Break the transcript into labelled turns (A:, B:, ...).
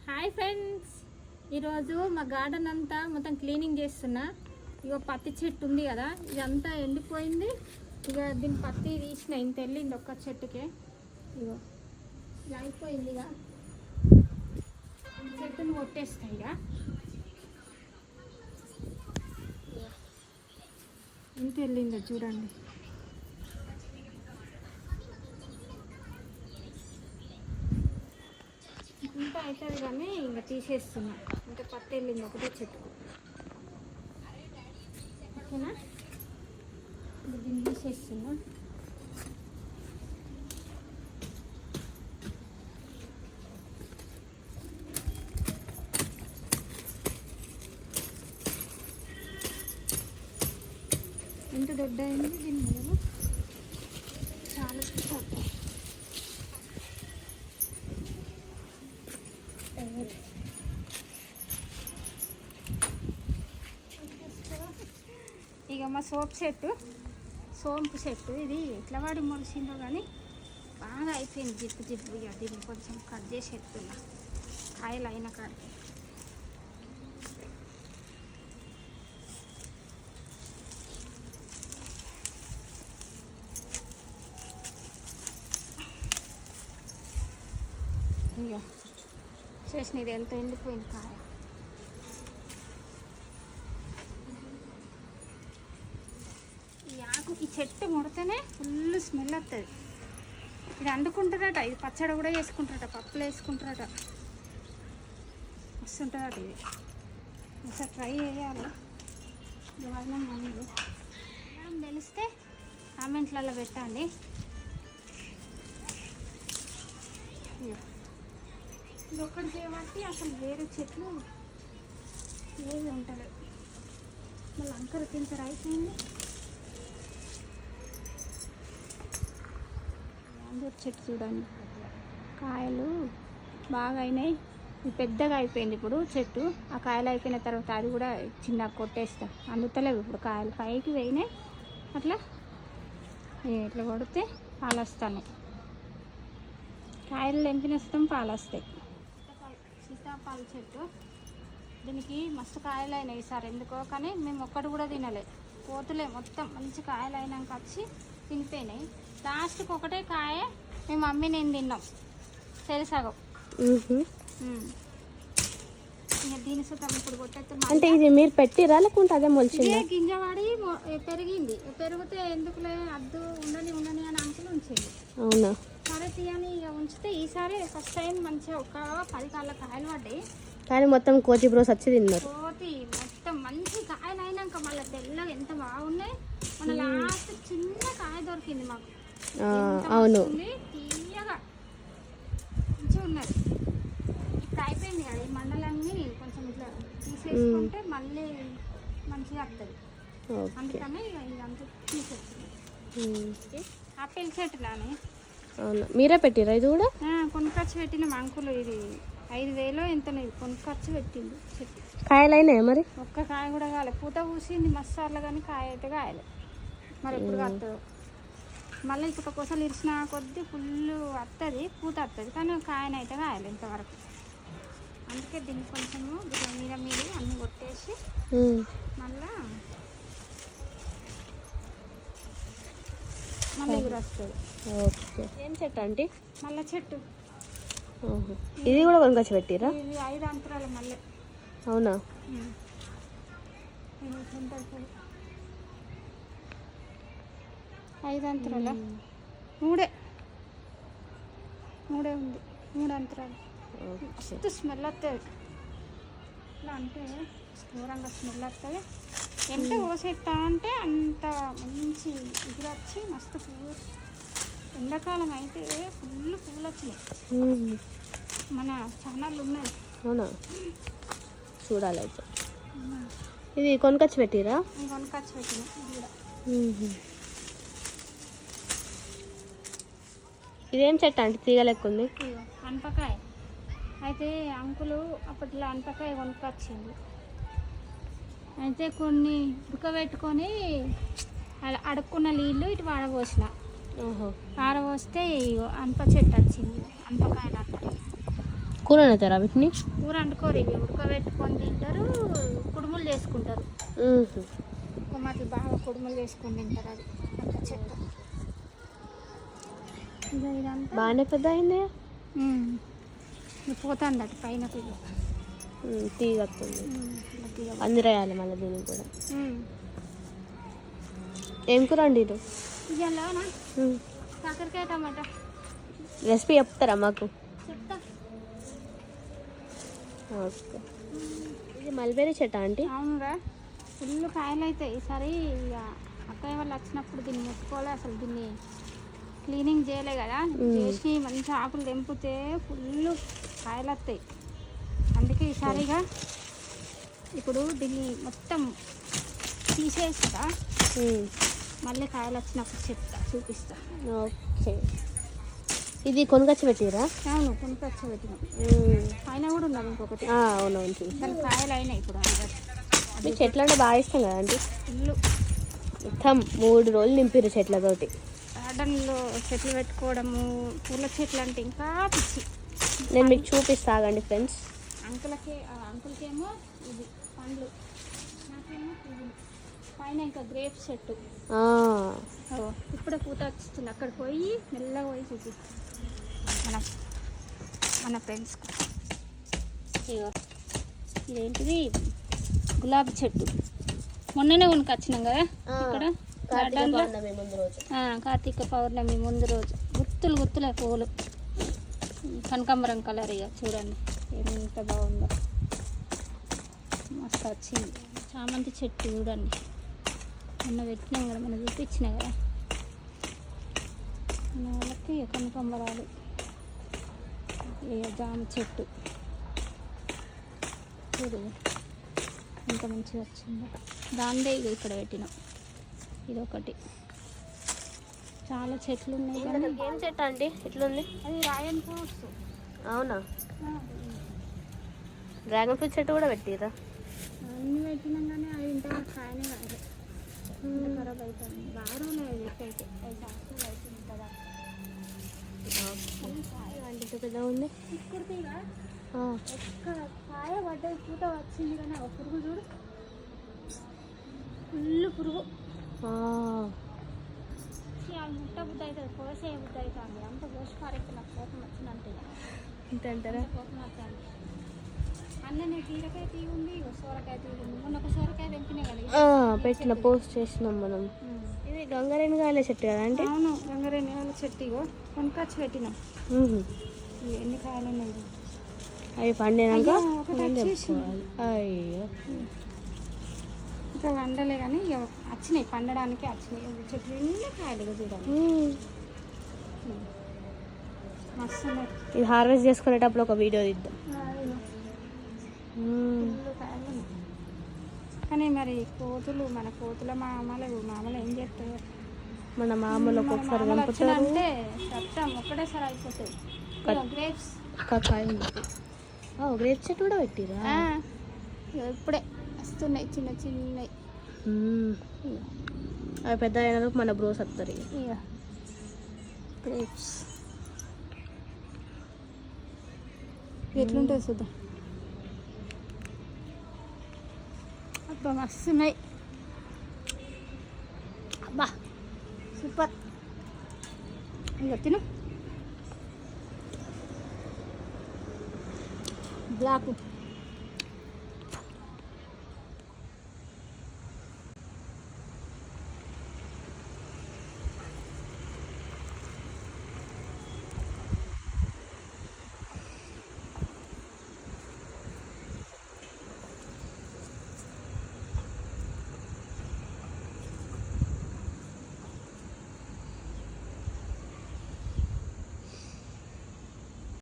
A: Hi friends, ఈరోజు మా garden అంతా మొత్తం క్లీనింగ్ చేస్తున్నా. ఇక పత్తి చెట్టు ఉంది కదా, ఇదంతా ఎండిపోయింది. ఇక దీని పత్తి తీసిన ఇంత వెళ్ళింది ఒక్క చెట్టుకే. ఇగో ఇలా అయిపోయింది. ఇక చెట్టును కొట్టేస్తాయి. ఇక ఇంత వెళ్ళిందో చూడండి. ఇంత అవుతుంది కానీ ఇంకా తీసేస్తున్నా. ఇంకా పత్తి వెళ్ళింది ఒకటే చెట్టుకు. ఓకేనా, దీన్ని తీసేస్తున్నా. ఎంత దొడ్డ అయింది దీని మొదలు, చాలా చూసాక. ఇక మా సోంపు చెట్టు ఇది ఎట్లా వాడి మొలిసిందో కానీ బాగా అయిపోయింది జిప్పు. ఇక దీన్ని కొంచెం కట్ చేసి ఎత్తున్నా కాయలు అయిన కాడికి. ఇక చేసిన ఇది ఎంత ఎండిపోయింది కాయ. ఈ చెట్టు ముడితేనే ఫుల్ స్మెల్ వస్తుంది. ఇది వండుకుంటారట, ఇది పచ్చడి కూడా వేసుకుంటారట, పప్పులు వేసుకుంటారట, వస్తుంటుందట. ఇది ఒకసారి ట్రై చేయాలి. ఇవన్నీ మందులు తెలిస్తే కామెంట్లలో పెట్టండి. ఇది ఒక్కటి చేయబట్టి అసలు వేరే చెట్లు ఏది ఉంటుంది. మళ్ళీ అంకర కింకర అయిపోయింది. చెట్టు చూడండి, కాయలు బాగా అయినాయి. ఇది పెద్దగా అయిపోయింది ఇప్పుడు చెట్టు. ఆ కాయలు అయిపోయిన తర్వాత అది కూడా చిన్న కొట్టేస్తా. అందుతలేవు ఇప్పుడు కాయలు పైకి పోయినాయి. అట్లా ఇట్లా కొడితే పాలు వస్తాను. కాయలు తెంపినేస్తాం, పాలు వస్తాయి. సీతాఫల చెట్టు, దీనికి మస్తు కాయలు అయినాయి ఈసారి ఎందుకో, కానీ మేము ఒక్కటి కూడా తినలే. కోతులే మొత్తం మంచి కాయలు అయినాక వచ్చి తినిపోయినాయి. లాస్ట్కి ఒకటే కాయ మేము మమ్మీ నేను తిన్నాం సగం. ఇంకా దీని సుతం ఇప్పుడు కొట్టేస్తాం.
B: అంటే ఇది మీరు పెట్టిరా లేకుంటే అదే మొలిచింది?
A: గింజ వాడి పెరిగింది. పెరిగితే ఎందుకులే అద్దు ఉండని అని అనుకుని ఉంచేది.
B: అవునా,
A: సరే తీయని ఇక ఉంచితే ఈసారి ఫస్ట్ టైం మంచిగా ఒక 10 కాళ్ళ కాయలు పడ్డాయి.
B: కానీ మొత్తం కోతి బ్రోస్ వచ్చి తిన్నారు.
A: కోతి మొత్తం మంచి కాయలు అయినాక మళ్ళీ తెల్లగా ఎంత బాగున్నాయి. మన లాస్ట్ చిన్న కాయ దొరికింది మాకు.
B: అవును,
A: తీయగా మంచిగా ఉన్నది. ఇప్పుడు అయిపోయింది కదా, ఈ మండలాన్ని కొంచెం ఇట్లా తీసేసుకుంటే మళ్ళీ మంచిగా వస్తుంది. అందుకని ఇదంతా తీసేస్తుంది. ఆపిల్ చెట్టు నాని.
B: అవును, మీరే పెట్టిరా ఇది కూడా?
A: కొనుక్కొచ్చి పెట్టిన అంకులు. ఇది 5,000 ఎంత కొనుక్కొచ్చి పెట్టింది చెట్టు.
B: కాయలు అయినాయి మరి?
A: ఒక్క కాయ కూడా కాలే. పూత పూసింది మస్తార్లు, కానీ కాయ అయితే కాయలే. మరి ఎప్పుడు వస్తుందో మళ్ళీ. ఇప్పుడు ఒకసారి ఇరిచిన కొద్దీ ఫుల్ వస్తుంది, పూత వస్తుంది, కానీ కాయనైతే కాయలే ఇంతవరకు. అందుకే దీన్ని కొంచెము మీద అన్నీ కొట్టేసి మళ్ళీ ఎగురు వస్తుంది.
B: ఓకే, ఏం చెట్టు అంటే?
A: మళ్ళీ చెట్టు.
B: ఇది కూడా కొనుకొచ్చి పెట్టిరా?
A: ఇది 5 అంతరాలు మళ్ళీ.
B: అవునా,
A: 5 అంతరాల మూడే ఉంది. 3 అంతరాలు. మస్తు స్మెల్ వస్తుంది. ఇట్లా అంటే ఘోరంగా స్మెల్ వస్తుంది. ఎంత కోసేస్తా అంటే అంత మంచి ఎగురు వచ్చి మస్తు పువ్వు. ఎండాకాలం అయితే ఫుల్ పువ్వులు వచ్చినాయి. మన ఛానళ్ళు ఉన్నాయి.
B: అవునా, చూడాలి అయితే. ఇది కొనుకొచ్చి పెట్టిరా?
A: కొనుకొచ్చి పెట్టిన.
B: ఇదేం చెట్టు అంటే తీగ లెక్క ఉంది?
A: అనపకాయ. అయితే అంకులు అప్పట్లో అనపకాయ కొనుక్కొచ్చింది. అయితే కొన్ని ఉడకబెట్టుకొని అడుక్కున్న నీళ్ళు ఇటు వాడబోసిన. ఆరబోస్తే అనప చెట్టు వచ్చింది. అనపకాయలు అంటే
B: కూర అవుతారా వీటిని?
A: కూర వండుకోరు, ఇవి ఉడకబెట్టుకొని తింటారు, కుడుములు చేసుకుంటారు. టమాటాలు బాగా కుడుములు చేసుకొని తింటారు. అది అట్లా చెట్టు ఇదంతా
B: బాగానే పెద్ద అయింది.
A: పోతుంది అటు పైన పిల్ల
B: తీగ వస్తుంది. అందిరేయాలి మళ్ళీ దీనికి కూడా. ఏం కూర అండి ఇది?
A: ఇవాళనా కాకరకాయ టమాటా.
B: రెసిపీ చెప్తారా మాకు?
A: చెప్తా.
B: ఓకే. ఇది మల్బెరీ చెట్టా ఆంటీ?
A: అవునురా, ఫుల్ కాయలు అవుతాయి. ఈసారి ఇక అక్కయ్య వాళ్ళు వచ్చినప్పుడు దీన్ని ముట్టుకోలే, అసలు దీన్ని క్లీనింగ్ చేయలే కదా, చేసి మంచి ఆకులు తెంపితే ఫుల్ కాయలు వస్తాయి. అందుకే ఈసారిగా ఇప్పుడు దీన్ని మొత్తం తీసేస్తా, మళ్ళీ కాయలు వచ్చినప్పుడు చెప్తా, చూపిస్తా.
B: ఓకే. ఇది కొనుకొచ్చి పెట్టిరా?
A: అవును, కొనుకొచ్చి పెట్టినాం. పైన కూడా ఉన్నది ఇంకొకటి.
B: అవునవును,
A: దాని కాయలు అయినాయి ఇప్పుడు.
B: మీ చెట్లు అంటే బాగా ఇష్టం కదా అండి?
A: ఇల్లు
B: మొత్తం 3 రోజులు నింపిరు చెట్లతోటి.
A: గార్డెన్లో చెట్లు పెట్టుకోవడము, పూల చెట్లు అంటే ఇంకా పిచ్చి.
B: నేను మీకు చూపిస్తాగండి ఫ్రెండ్స్.
A: అంకుల్కేమో ఇది పండ్లు, నాకేమో పువ్వులు, పైన ఇంకా గ్రేప్స్ చెట్టు. ఇప్పుడే పూత వచ్చింది. అక్కడ పోయి మెల్లగా పోయి చూపిస్తాం మన ఫ్రెండ్స్కి. ఇదేంటిది, గులాబీ చెట్టు. మొన్ననే కొనుకొచ్చినాం కదా ఇక్కడ గార్డెన్లో. కార్తీక పౌర్ణమి ముందు రోజు గుత్తులే పూలు, కనకాంబరం కలర్. ఇక చూడండి ఎంత బాగుందో, మస్తు వచ్చింది. చామంతి చెట్టు చూడండి, మొన్న పెట్టినాం కదా, మొన్న చూపించినా కదా మన వాళ్ళకి. కనకాంబరాలు, జామ చెట్టు చూడు ఎంత మంచిగా వచ్చిందో. దాందే ఇక ఇక్కడ పెట్టినాం. ఇది ఒకటి. చాలా చెట్లు ఉన్నాయి. కానీ
B: ఏం చెట్టు అండి ఎట్లుంది?
A: అది రాయన్ ఫ్రూట్స్.
B: అవునా? డ్రాగన్ ఫ్రూట్ చెట్టు కూడా పెట్టిరా?
A: అన్నీ పెట్టినాం కానీ అవి ఇంతవరకు కాయనే కాదు, ఖరాబ్ అవుతుంది. బాగా రోజులు అయితే 5 సంవత్సరాలు అవుతుంది కదా.
B: పెద్ద ఉంది
A: ఇక్కడిగా ఒక్క కాయ పడ్డది, పూత వచ్చింది కానీ ఒక పురుగు చూడు, ఫుల్ పురుగు. ముట్ట బుద్ధి అవుతుంది, కోసే బుద్ధి అవుతుంది. అంత పోషకారెక్ట్ నాకు కోపం వచ్చిందంటే
B: అంటారా?
A: కోపం వస్తుంది. అన్ననే బీరకాయ తీగ ఉంది, సోరకాయ తీగ ఉంది. మొన్న ఒక సోరకాయ తెంపినా కదా
B: పెట్టిన, పోస్ట్ చేసినాం మనం. ఇది గంగరేణి కాయల చెట్టు కదా అంటే?
A: అవును, గంగరేణి కాయల చెట్టు. ఇగో కొనుకొచ్చి పెట్టినాం. ఎన్ని కాయలు ఉన్నాయి?
B: అవి పండినాక
A: అయ్యో ఇంకా వండలే కానీ ఇక వచ్చినాయి, పండడానికి వచ్చినాయి. చెట్లు ఎన్ని కాయలు చూడాలి, మస్తు.
B: ఇది హార్వెస్ట్ చేసుకునేటప్పుడు ఒక వీడియో తీద్దాం.
A: కాయలు కానీ మరి కోతులు, మన కోతుల మామలు ఏం చేస్తారు?
B: మన మామూలు ఒక్కొక్కసారి
A: అంటే సత్తం ఒక్కడేసారి అయిపోతుంది. గ్రేప్స్
B: కాయ గ్రేప్స్ చెట్టు కూడా పెట్టిరా?
A: ఇప్పుడే వస్తున్నాయి చిన్న చిన్నవి.
B: అవి పెద్ద అయిన మన బ్రోస్ వస్తారు.
A: ఇక గ్రేప్స్ ఎట్లుంటుంది చూద్దాం. అబ్బా మస్తున్నాయి, అబ్బా సూపర్. ఇంకా తిను. బ్లాక్